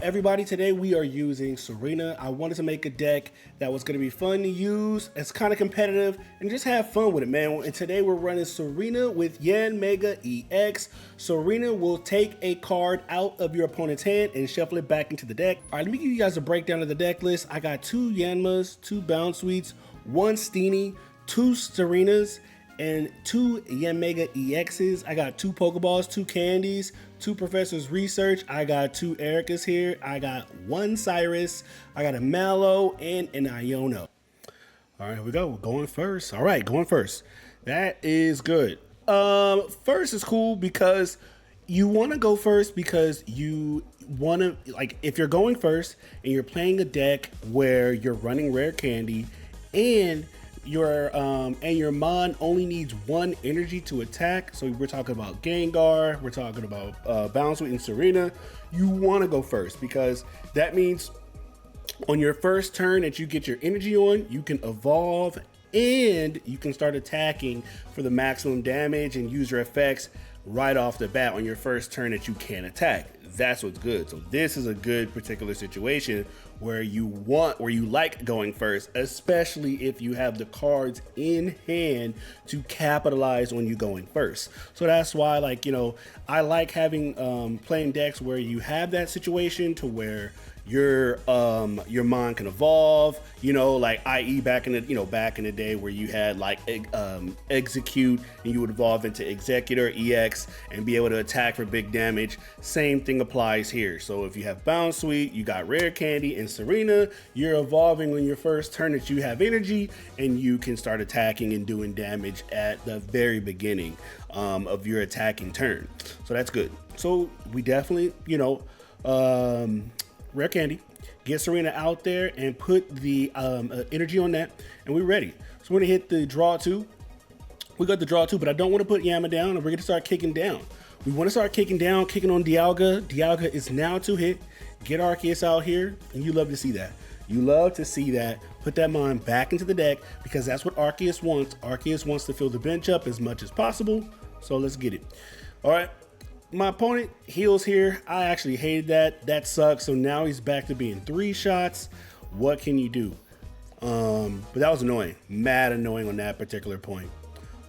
everybody? Today we are using Tsareena. I wanted to make a deck that was going to be fun to use, it's kind of competitive, and just have fun with it, man. And today we're running Tsareena with Yanmega EX. Tsareena will take a card out of your opponent's hand and shuffle it back into the deck. All right, let me give you guys a breakdown of the deck list. I got 2 Yanmas, 2 Bounsweets, 1 Steenie, 2 Tsareenas, and 2 Yanmega EXs. I got 2 Pokeballs, 2 Candies, 2 Professor's Research. I got 2 Ericas here. I got 1 Cyrus. I got a Mallow and an Iono. All right, here we go. We're going first. All right, going first. That is good. First is cool because you want to go first because you want to, like, if you're going first and you're playing a deck where you're running rare candy and your mon only needs 1 energy to attack. So we're talking about Gengar, we're talking about Bounsweet and Tsareena. You want to go first because that means on your first turn that you get your energy on, you can evolve and you can start attacking for the maximum damage and use your effects right off the bat on your first turn that you can attack. That's what's good. So this is a good particular situation where you like going first, especially if you have the cards in hand to capitalize on you going first. So that's why, like, you know, I like having playing decks where you have that situation to where your mon can evolve, you know, like i.e. back in the day where you had like execute and you would evolve into executor EX and be able to attack for big damage. Same thing applies here. So if you have Bounsweet, you got rare candy, and Tsareena, you're evolving on your first turn that you have energy and you can start attacking and doing damage at the very beginning of your attacking turn. So that's good. So we definitely, you know, rare candy, get Tsareena out there and put the energy on that, and we're ready. So we're gonna hit the draw 2. We got the draw 2, but I don't want to put Yama down, and we're gonna start kicking down. We want to start kicking down, kicking on Dialga. Dialga is now 2 hit. Get Arceus out here, and you love to see that. You love to see that. Put that mon back into the deck because that's what Arceus wants. Arceus wants to fill the bench up as much as possible. So let's get it. All right. My opponent heals here. I actually hated that. That sucks. So now he's back to being 3 shots. What can you do? But that was annoying. Mad annoying on that particular point.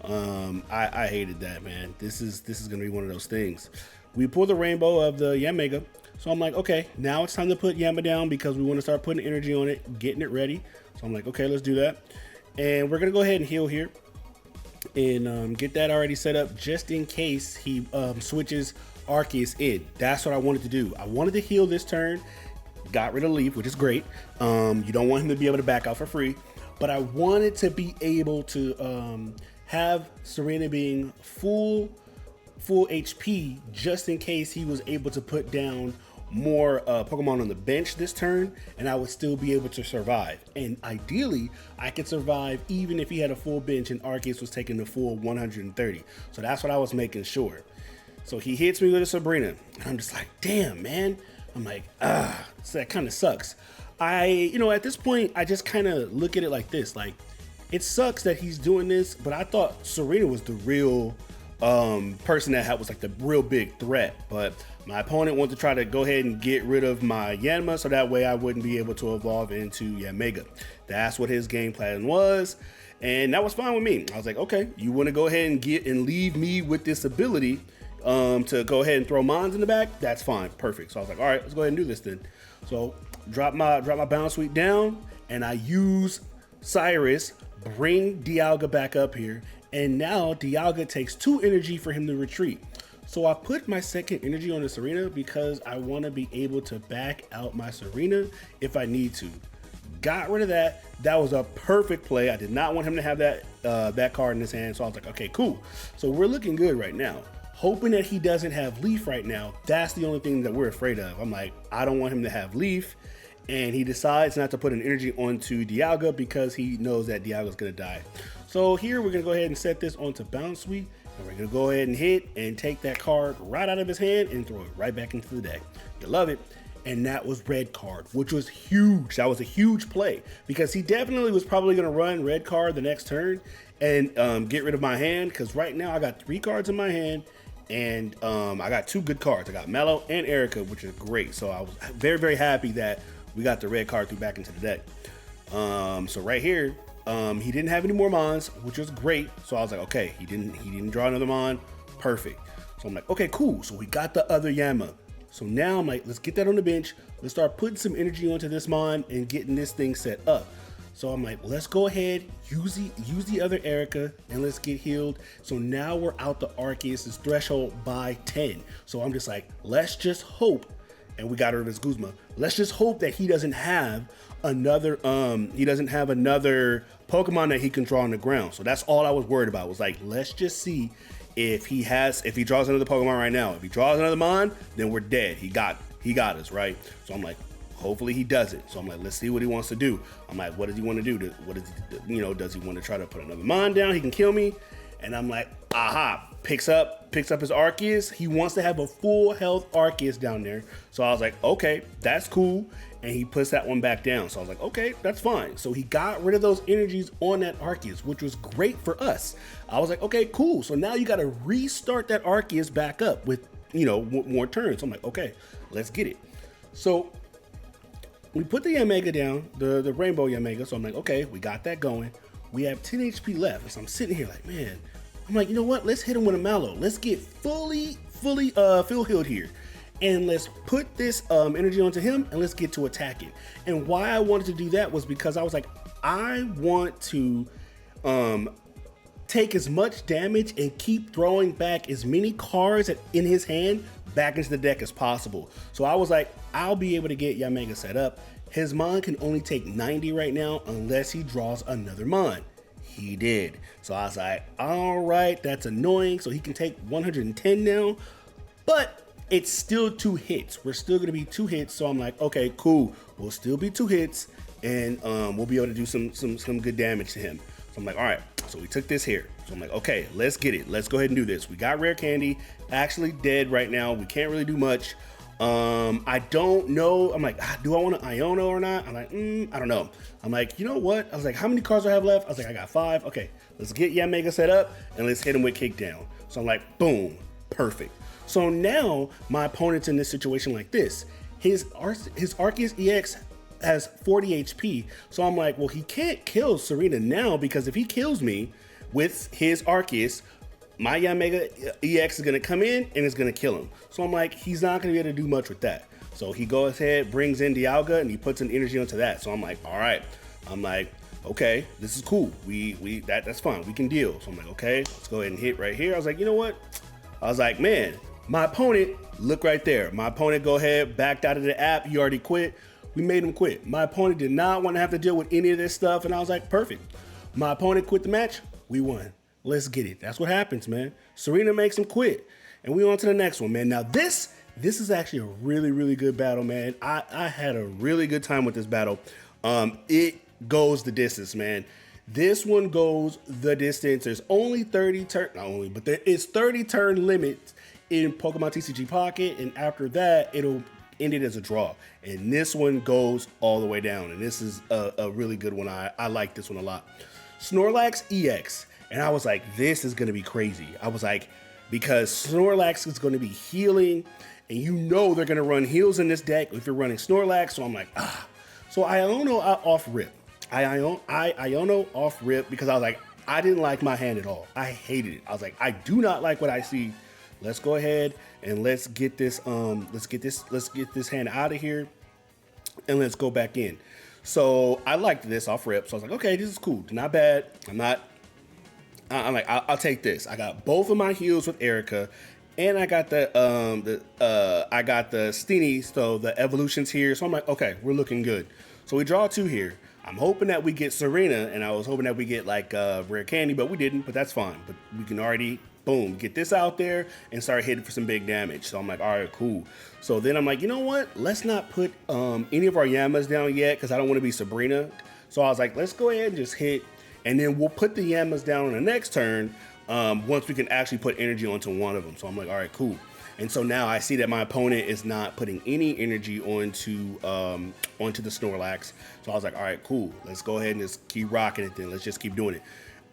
I hated that, man. This is gonna be one of those things. We pulled the rainbow of the Yanmega. So I'm like, okay, now it's time to put Yama down because we want to start putting energy on it, getting it ready. So I'm like, okay, let's do that. And we're gonna go ahead and heal here. And get that already set up just in case he switches Arceus in. That's what I wanted to do. I wanted to heal this turn, got rid of Leaf, which is great. You don't want him to be able to back out for free, but I wanted to be able to have Tsareena being full HP just in case he was able to put down more Pokemon on the bench this turn, and I would still be able to survive. And ideally, I could survive even if he had a full bench and Arceus was taking the full 130. So that's what I was making sure. So he hits me with a Tsareena, and I'm just like, damn, man. I'm like, so that kind of sucks. You know, at this point, I just kind of look at it like this. Like, it sucks that he's doing this, but I thought Tsareena was the real person that was like the real big threat. But my opponent wanted to try to go ahead and get rid of my Yanma so that way I wouldn't be able to evolve into Yanmega. That's what his game plan was, and that was fine with me. I was like, okay, you want to go ahead and leave me with this ability to go ahead and throw mons in the back? That's fine, perfect. So I was like, all right, let's go ahead and do this then. So drop my Bounsweet down, and I use Cyrus, bring Dialga back up here, and now Dialga takes 2 energy for him to retreat. So I put my second energy on the Tsareena because I want to be able to back out my Tsareena if I need to. Got rid of that. That was a perfect play. I did not want him to have that card in his hand. So I was like, okay, cool. So we're looking good right now. Hoping that he doesn't have Leaf right now. That's the only thing that we're afraid of. I'm like, I don't want him to have Leaf. And he decides not to put an energy onto Dialga because he knows that Dialga's gonna die. So here we're gonna go ahead and set this onto Bounsweet, and we're gonna go ahead and hit and take that card right out of his hand and throw it right back into the deck. You love it. And that was red card, which was huge. That was a huge play because he definitely was probably gonna run red card the next turn and get rid of my hand, because right now I got 3 cards in my hand and I got 2 good cards. I got Mallow and Erica, which is great. So I was very, very happy that we got the red card through back into the deck. So right here, he didn't have any more Mons, which was great. So I was like, okay, he didn't draw another Mon, perfect. So I'm like, okay, cool. So we got the other Yanma. So now I'm like, let's get that on the bench. Let's start putting some energy onto this Mon and getting this thing set up. So I'm like, let's go ahead, use the other Erica, and let's get healed. So now we're out the Arceus' threshold by 10. So I'm just like, let's just hope, and we got rid of his Guzma. Let's just hope that he doesn't have another Pokemon that he can draw on the ground. So that's all I was worried about. Was like, let's just see if he draws another Pokemon right now. If he draws another Mon, then we're dead. He got us, right? So I'm like, hopefully he doesn't. So I'm like, let's see what he wants to do. I'm like, what does he want to do? Does he want to try to put another Mon down? He can kill me. And I'm like, aha, picks up his Arceus. He wants to have a full health Arceus down there. So I was like, okay, that's cool. And he puts that one back down. So I was like, okay, that's fine. So he got rid of those energies on that Arceus, which was great for us. I was like, okay, cool. So now you got to restart that Arceus back up with, more turns. So I'm like, okay, let's get it. So we put the Yanmega down, the Rainbow Yanmega. So I'm like, okay, we got that going. We have 10 HP left. So I'm sitting here like, man, I'm like, you know what? Let's hit him with a Mallow. Let's get fully full healed here. And let's put this energy onto him and let's get to attacking. And why I wanted to do that was because I was like, I want to take as much damage and keep throwing back as many cards in his hand back into the deck as possible. So I was like, I'll be able to get Yanmega set up. His Mon can only take 90 right now unless he draws another Mon. He did. So I was like, all right, that's annoying. So he can take 110 now, but it's still 2 hits. We're still gonna be 2 hits. So I'm like, okay, cool. We'll still be 2 hits and we'll be able to do some good damage to him. So I'm like, all right, so we took this here. So I'm like, okay, let's get it. Let's go ahead and do this. We got Rare Candy, actually dead right now. We can't really do much. I don't know. I'm like, do I want an Iono or not? I'm like, I don't know. I'm like, you know what? I was like, how many cards do I have left? I was like, I got 5. Okay, let's get Yanmega set up and let's hit him with Kickdown. So I'm like, boom, perfect. So now my opponent's in this situation like this. His Arceus EX has 40 HP. So I'm like, well, he can't kill Tsareena now because if he kills me with his Arceus, my Yanmega EX is going to come in and it's going to kill him. So I'm like, he's not going to be able to do much with that. So he goes ahead, brings in Dialga, and he puts an energy onto that. So I'm like, all right. I'm like, okay, this is cool. That's fine. We can deal. So I'm like, okay, let's go ahead and hit right here. I was like, you know what? I was like, man, my opponent, look right there. My opponent go ahead, backed out of the app. He already quit. We made him quit. My opponent did not want to have to deal with any of this stuff. And I was like, perfect. My opponent quit the match. We won. Let's get it. That's what happens, man. Tsareena makes him quit. And we on to the next one, man. Now this is actually a really, really good battle, man. I had a really good time with this battle. It goes the distance, man. This one goes the distance. There's only 30 turn, not only, but there is 30 turn limit in Pokemon TCG Pocket. And after that, it'll end it as a draw. And this one goes all the way down. And this is a really good one. I like this one a lot. Snorlax EX. And I was like, this is going to be crazy. I was like, because Snorlax is going to be healing, and you know they're going to run heals in this deck if you're running Snorlax. So I'm like, So Iono off rip. Iono off rip because I was like, I didn't like my hand at all. I hated it. I was like, I do not like what I see. Let's go ahead and let's get this hand out of here and let's go back in. So I liked this off rip. So I was like, okay, this is cool. Not bad. I'm like, I'll take this. I got both of my heals with Erica, and I got the Steenie, so the evolutions here. So I'm like, okay, we're looking good. So we draw 2 here. I'm hoping that we get Tsareena, and I was hoping that we get like Rare Candy, but we didn't. But that's fine. But we can already boom get this out there and start hitting for some big damage. So I'm like, all right, cool. So then I'm like, you know what? Let's not put any of our Yamas down yet because I don't want to be Sabrina. So I was like, let's go ahead and just hit. And then we'll put the Yamas down on the next turn once we can actually put energy onto one of them. So I'm like, all right, cool. And so now I see that my opponent is not putting any energy onto the Snorlax. So I was like, all right, cool. Let's go ahead and just keep rocking it then. Let's just keep doing it.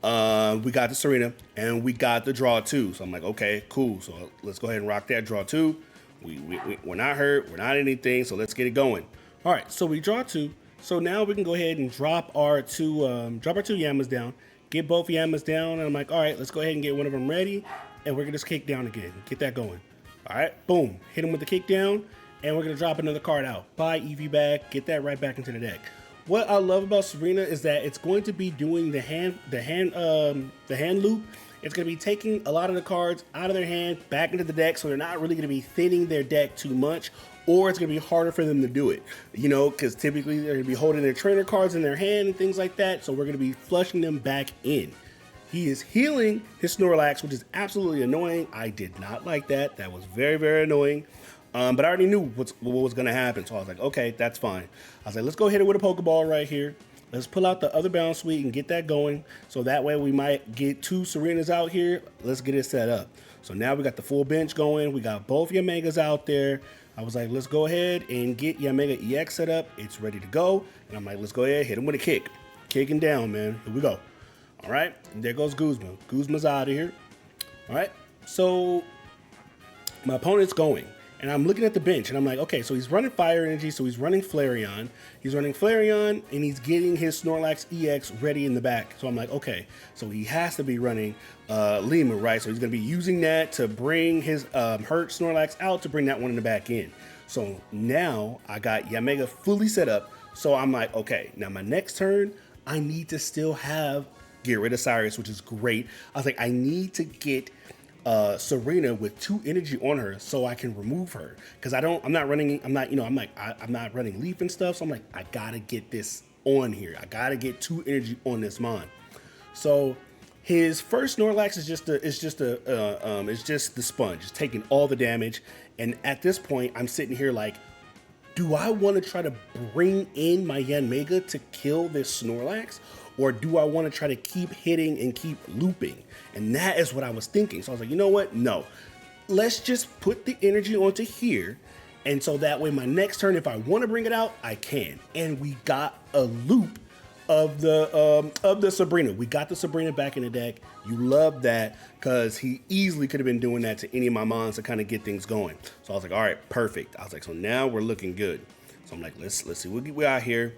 We got the Tsareena, and we got the draw 2. So I'm like, okay, cool. So let's go ahead and rock that draw 2. We're not hurt. We're not anything. So let's get it going. All right. So we draw 2. So now we can go ahead and drop our two Yamas down. Get both Yamas down. And I'm like, all right, let's go ahead and get one of them ready. And we're going to just kick down again. Get that going. All right. Boom. Hit him with the kick down. And we're going to drop another card out. Buy EV back. Get that right back into the deck. What I love about Tsareena is that it's going to be doing the hand loop. It's going to be taking a lot of the cards out of their hand, back into the deck, so they're not really going to be thinning their deck too much, or it's going to be harder for them to do it, you know, because typically they're going to be holding their trainer cards in their hand and things like that, so we're going to be flushing them back in. He is healing his Snorlax, which is absolutely annoying. I did not like that. That was very, very annoying. But I already knew what was going to happen, so I was like, okay, that's fine. I was like, let's go hit it with a Pokeball right here. Let's pull out the other Bounce Suite and get that going, so that way we might get 2 Tsareenas out here. Let's get it set up. So now we got the full bench going. We got both Yanmegas out there. I was like, let's go ahead and get Yanmega EX set up. It's ready to go. And I'm like, let's go ahead, hit him with a kick. Kicking down, man. Here we go. All right, there goes Guzma. Guzma's out of here. All right, so my opponent's going. And I'm looking at the bench, and I'm like, okay, so he's running Fire Energy, so he's running Flareon. He's running Flareon, and he's getting his Snorlax EX ready in the back. So I'm like, okay, so he has to be running Lima, right? So he's going to be using that to bring his hurt Snorlax out to bring that one in the back in. So now I got Yanmega fully set up. So I'm like, okay, now my next turn, I need to still get rid of Cyrus, which is great. I was like, I need to get Tsareena with 2 energy on her so I can remove her, because I'm not running Leaf and stuff, so I'm like, I gotta get this on here. I gotta get 2 energy on this mon. So his first Snorlax is just the sponge. It's taking all the damage, and at this point I'm sitting here like, do I want to try to bring in my Yanmega to kill this Snorlax, or do I want to try to keep hitting and keep looping? And that is what I was thinking. So I was like, you know what? No. Let's just put the energy onto here. And so that way my next turn, if I want to bring it out, I can. And we got a loop of the Tsareena. We got the Tsareena back in the deck. You love that, because he easily could have been doing that to any of my mons to kind of get things going. So I was like, all right, perfect. I was like, so now we're looking good. So I'm like, let's see what we got here.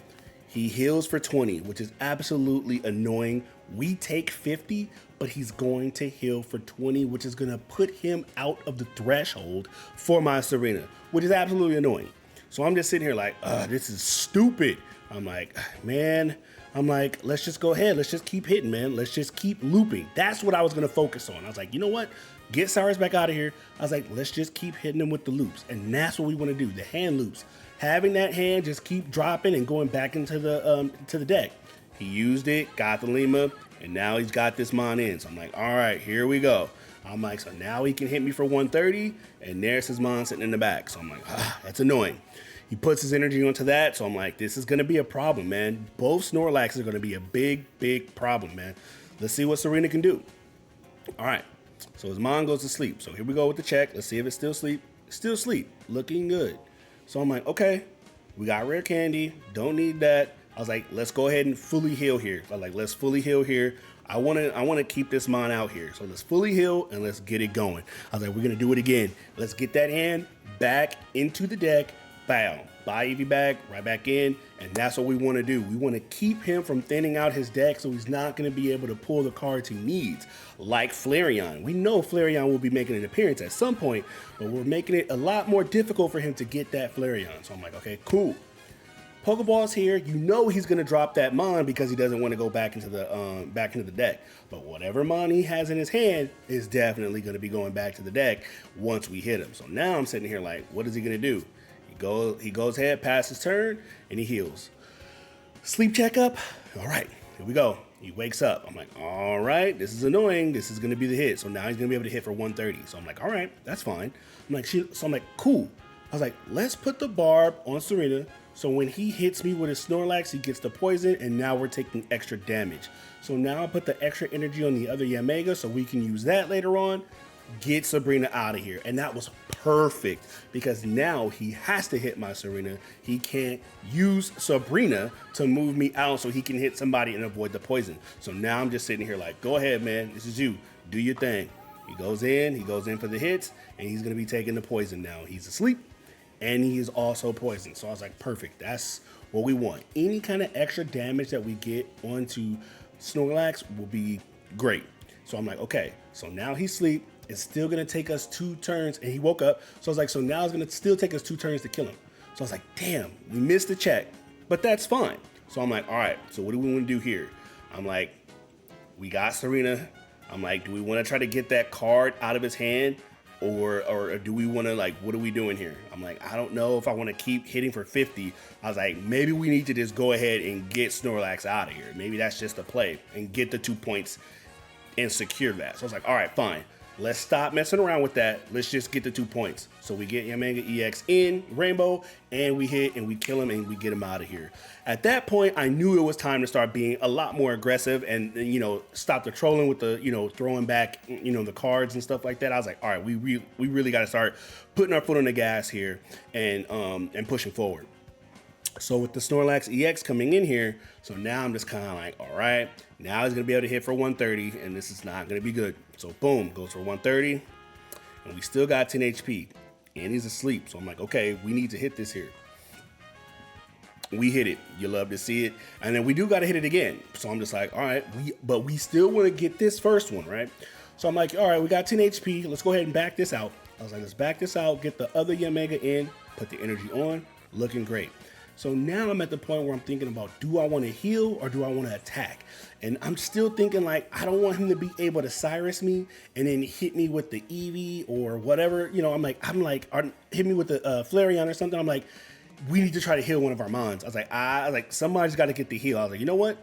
He heals for 20, which is absolutely annoying. We take 50, but he's going to heal for 20, which is going to put him out of the threshold for my Tsareena, which is absolutely annoying. So I'm just sitting here like, this is stupid. I'm like, man, let's just go ahead. Let's just keep hitting, man. Let's just keep looping. That's what I was going to focus on. I was like, you know what? Get Cyrus back out of here. I was like, let's just keep hitting him with the loops. And that's what we want to do, the hand loops. Having that hand just keep dropping and going back into the deck. He used it, got the Lima, and now he's got this mon in. So I'm like, all right, here we go. I'm like, so now he can hit me for 130, and there's his mon sitting in the back. So I'm like, that's annoying. He puts his energy onto that, so I'm like, this is going to be a problem, man. Both Snorlaxes are going to be a big, big problem, man. Let's see what Tsareena can do. All right, so his mon goes to sleep. So here we go with the check. Let's see if it's still asleep. Still asleep, looking good. So I'm like, okay, we got rare candy, don't need that. I was like, let's go ahead and fully heal here. I was like, let's fully heal here. I want to keep this mon out here. So let's fully heal and let's get it going. I was like, we're going to do it again. Let's get that hand back into the deck. Bow. Buy EV back, right back in, and that's what we want to do. We want to keep him from thinning out his deck so he's not going to be able to pull the cards he needs, like Flareon. We know Flareon will be making an appearance at some point, but we're making it a lot more difficult for him to get that Flareon. So I'm like, okay, cool. Pokeball's here. You know he's going to drop that mon because he doesn't want to go back into the deck. But whatever mon he has in his hand is definitely going to be going back to the deck once we hit him. So now I'm sitting here like, what is he going to do? He goes ahead, passes his turn, and he heals. Sleep checkup. All right, here we go. He wakes up. I'm like, all right, this is annoying. This is going to be the hit. So now he's going to be able to hit for 130. So I'm like, all right, that's fine. I'm like, cool. I was like, let's put the barb on Tsareena. So when he hits me with his Snorlax, he gets the poison, and now we're taking extra damage. So now I put the extra energy on the other Yanmega so we can use that later on. get Tsareena out of here. And that was perfect because now he has to hit my Tsareena. He can't use Tsareena to move me out so he can hit somebody and avoid the poison. So now I'm just sitting here like, go ahead, man. This is you. Do your thing. He goes in for the hits, and he's going to be taking the poison now. He's asleep, and he is also poisoned. So I was like, perfect. That's what we want. Any kind of extra damage that we get onto Snorlax will be great. So I'm like, okay. So now he's asleep. It's still going to take us 2 turns, and he woke up. So I was like, so now it's going to still take us 2 turns to kill him. So I was like, damn, we missed the check, but that's fine. So I'm like, all right, so what do we want to do here? I'm like, we got Tsareena. I'm like, do we want to try to get that card out of his hand, or do we want to, like, what are we doing here? I'm like, I don't know if I want to keep hitting for 50. I was like, maybe we need to just go ahead and get Snorlax out of here. Maybe that's just a play and get the 2 points and secure that. So I was like, all right, fine. Let's stop messing around with that. Let's just get the 2 points. So we get Yanmega EX in Rainbow, and we hit and we kill him and we get him out of here. At that point, I knew it was time to start being a lot more aggressive and, you know, stop the trolling with the, you know, throwing back, you know, the cards and stuff like that. I was like, all right, we really got to start putting our foot on the gas here and pushing forward. So with the Snorlax EX coming in here, so now I'm just kind of like, all right, now he's going to be able to hit for 130, and this is not going to be good. So boom, goes for 130, and we still got 10 HP, and he's asleep. So I'm like, okay, we need to hit this here. We hit it. You love to see it. And then we do got to hit it again. So I'm just like, all right, but we still want to get this first one, right? So I'm like, all right, we got 10 HP. Let's go ahead and back this out. I was like, let's back this out, get the other Yanmega in, put the energy on, looking great. So now I'm at the point where I'm thinking about, do I want to heal or do I want to attack? And I'm still thinking like, I don't want him to be able to Cyrus me and then hit me with the Eevee or whatever. You know, I'm like, hit me with the Flareon or something. I'm like, we need to try to heal one of our mons. I was like, somebody's got to get the heal. I was like, you know what?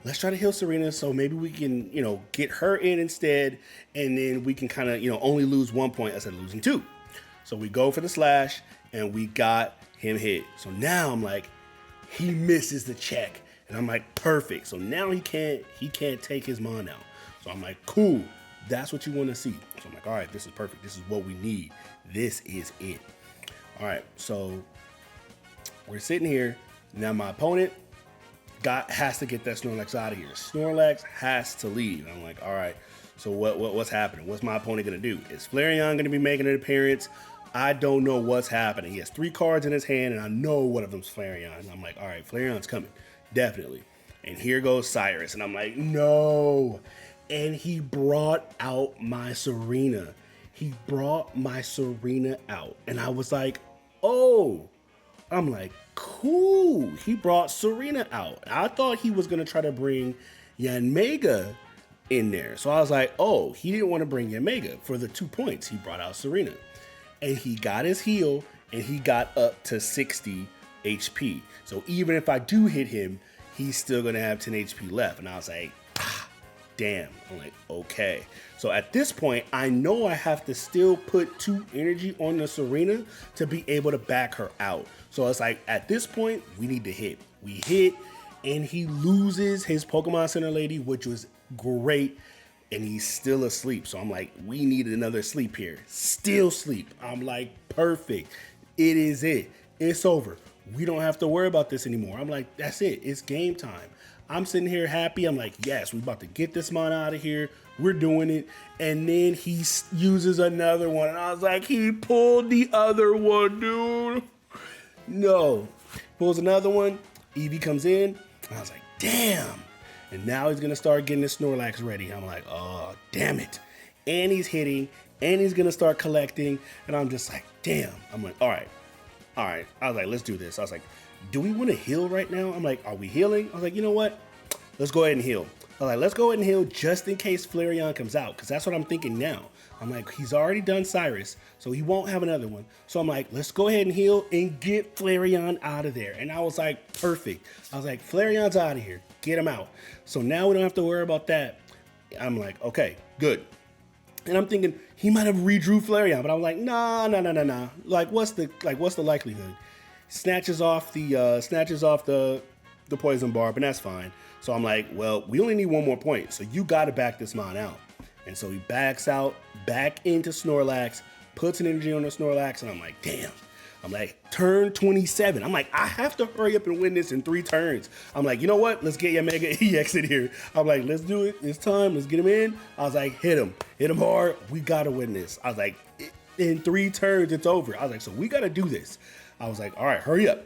Let's try to heal Tsareena so maybe we can, you know, get her in instead. And then we can kind of, you know, only lose 1 point instead of losing 2. So we go for the slash and we got him hit. So now I'm like, he misses the check. And I'm like, perfect. So now he can't take his mon out. So I'm like, cool. That's what you want to see. So I'm like, all right, this is perfect. This is what we need. This is it. All right, so we're sitting here. Now my opponent has to get that Snorlax out of here. Snorlax has to leave. I'm like, all right, so what's happening? What's my opponent going to do? Is Flareon going to be making an appearance? I don't know what's happening. He has 3 cards in his hand, and I know one of them's Flareon. And I'm like, all right, Flareon's coming. Definitely. And here goes Cyrus. And I'm like, no. And he brought out my Tsareena. He brought my Tsareena out. And I was like, oh. I'm like, cool. He brought Tsareena out. I thought he was going to try to bring Yanmega in there. So I was like, oh, he didn't want to bring Yanmega. For the 2 points, he brought out Tsareena. And he got his heal, and he got up to 60 HP. So even if I do hit him, he's still going to have 10 HP left. And I was like, damn. I'm like, okay. So at this point, I know I have to still put 2 energy on the Tsareena to be able to back her out. So it's like, at this point, we need to hit. We hit, and he loses his Pokemon Center lady, which was great. And he's still asleep. So I'm like, we need another sleep here. Still sleep. I'm like, perfect. It is it. It's over. We don't have to worry about this anymore. I'm like, that's it. It's game time. I'm sitting here happy. I'm like, yes, we're about to get this mon out of here. We're doing it. And then he uses another one. And I was like, he pulled the other one, dude. No. Pulls another one. Eevee comes in. And I was like, damn. And now he's going to start getting the Snorlax ready. I'm like, oh, damn it. And he's hitting, and he's going to start collecting. And I'm just like, damn. I'm like, all right. I was like, let's do this. I was like, do we want to heal right now? I'm like, are we healing? I was like, you know what? Let's go ahead and heal. I was like, let's go ahead and heal just in case Flareon comes out. Because that's what I'm thinking now. I'm like, he's already done Cyrus, so he won't have another one. So I'm like, let's go ahead and heal and get Flareon out of there. And I was like, perfect. I was like, Flareon's out of here. Get him out. So now we don't have to worry about that. I'm like, okay, good. And I'm thinking he might have redrew Flareon, but I'm like, nah. Like, what's the likelihood? Snatches off the poison barb, and that's fine. So I'm like, well, we only need 1 more point, so you got to back this mon out. And so he backs out, back into Snorlax, puts an energy on the Snorlax, and I'm like, damn. I'm like, turn 27. I'm like, I have to hurry up and win this in 3 turns. I'm like, you know what? Let's get Yanmega EX in here. I'm like, let's do it. It's time. Let's get him in. I was like, hit him. Hit him hard. We got to win this. I was like, in 3 turns, it's over. I was like, so we got to do this. I was like, all right, hurry up.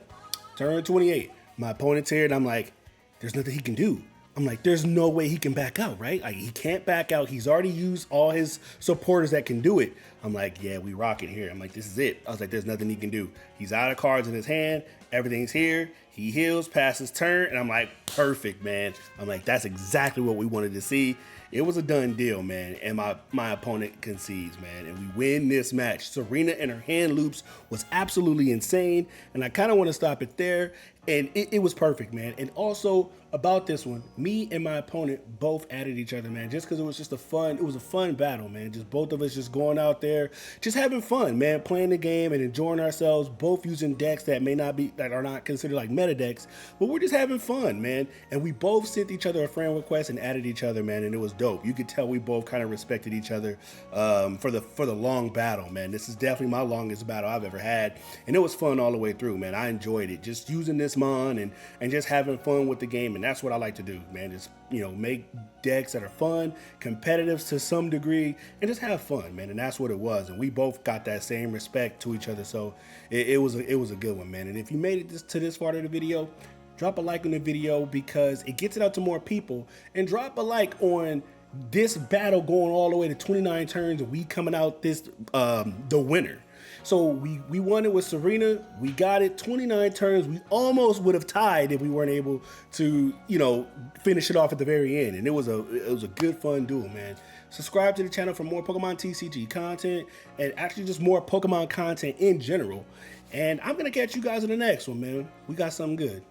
Turn 28. My opponent's here, and I'm like, there's nothing he can do. I'm like, there's no way he can back out, right? Like, he can't back out. He's already used all his supporters that can do it. I'm like, yeah, we rocking here. I'm like, this is it. I was like, there's nothing he can do. He's out of cards in his hand. Everything's here. He heals, passes turn, and I'm like, perfect, man. I'm like, that's exactly what we wanted to see. It was a done deal, man, and my opponent concedes, man, and we win this match. Tsareena and her hand loops was absolutely insane, and I kind of want to stop it there, and it was perfect, man. And also, about this one, me and my opponent both added each other, man, just because it was just a fun battle, man. Just both of us just going out there, just having fun, man, playing the game and enjoying ourselves, both using decks that are not considered like meta decks, but we're just having fun, man. And we both sent each other a friend request and added each other, man, and it was dope. You could tell we both kind of respected each other for the long battle, man. This is definitely my longest battle I've ever had, and it was fun all the way through, man. I enjoyed it, just using this mon and just having fun with the game, and that's what I like to do, man. Just, you know, make decks that are fun, competitive to some degree, and just have fun, man. And that's what it was, and we both got that same respect to each other, so it was a good one, man. And if you made it to this part of the video, drop a like on the video because it gets it out to more people, and drop a like on this battle going all the way to 29 turns and we coming out this the winner. So we won it with Tsareena. We got it 29 turns. We almost would have tied if we weren't able to, you know, finish it off at the very end. And it was a good fun duel, man. Subscribe to the channel for more Pokemon TCG content and actually just more Pokemon content in general. And I'm gonna catch you guys in the next one, man. We got something good.